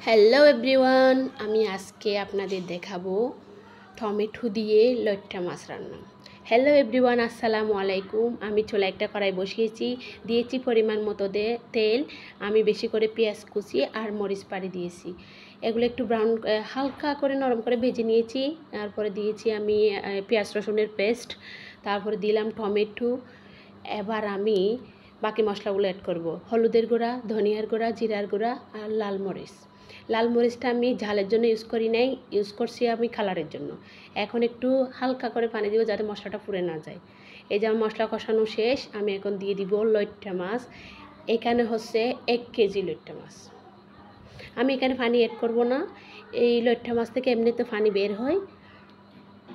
Hello everyone, আমি আজকে আপনাদের দেখাবো টমেটো দিয়ে লইট্টা মাছ রান্না। হ্যালো এভরিওয়ান, আসসালামু আলাইকুম। আমি চুলায় একটা কড়াই বসিয়েছি, দিয়েছি পরিমাণ মতো তেল। আমি বেশি করে পেঁয়াজ কুচি আর মরিচ পাড়ি দিয়েছি। এগুলো একটু ব্রাউন হালকা করে নরম করে ভেজে নিয়েছি। তারপরে দিয়েছি আমি পেঁয়াজ রসুনের পেস্ট, তারপরে দিলাম টমেটো। এবার আমি বাকি মশলাগুলো অ্যাড করব। হলুদের গুঁড়া, ধনিয়ার গুঁড়া, জিরার গুঁড়া আর লাল মরিচ। লাল মরিচটা আমি ঝালের জন্য ইউজ করি নাই, ইউজ করছি আমি কালারের জন্য। এখন একটু হালকা করে পানি দিব যাতে মশলাটা পুড়ে না যায়। এই যে আমার মশলা কষানো শেষ, আমি এখন দিয়ে দিব লইট্টা মাছ। এখানে হচ্ছে 1 কেজি লইট্টা মাছ। আমি এখানে পানি অ্যাড করব না, এই লইট্টা মাছ থেকে এমনিতে পানি বের হয়,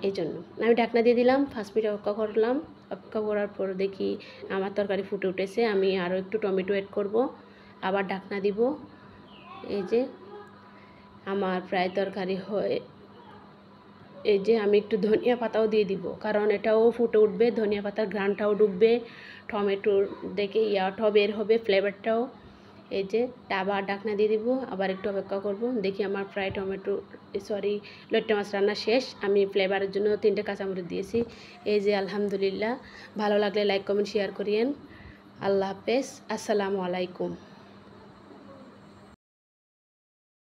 এই জন্য আমি ঢাকনা দিয়ে দিলাম। 5 মিনিট অপেক্ষা করলাম। অপেক্ষা করার পর দেখি আমার তরকারি ফুটে উঠেছে। আমি আরও একটু টমেটো অ্যাড করব, আবার ঢাকনা দিব। এই যে আমার প্রায় তরকারি হয়। এই যে আমি একটু ধনিয়া পাতাও দিয়ে দিব, কারণ এটাও ফুটে উঠবে, ধনিয়া পাতার ঘ্রাণটাও ডুববে, টমেটোর দেখে ইয়াটাও বের হবে, ফ্লেভারটাও। এই যে আবার ঢাকনা দিয়ে দিব, আবার একটু অপেক্ষা করব। দেখি আমার প্রায় লইট্টা মাছ রান্না শেষ। আমি ফ্লেভারের জন্য 3টে কাঁচামরিচ দিয়েছি। এই যে আলহামদুলিল্লাহ। ভালো লাগলে লাইক কমেন্ট শেয়ার করিয়েন। আল্লাহ হাফেজ, আসসালামু আলাইকুম।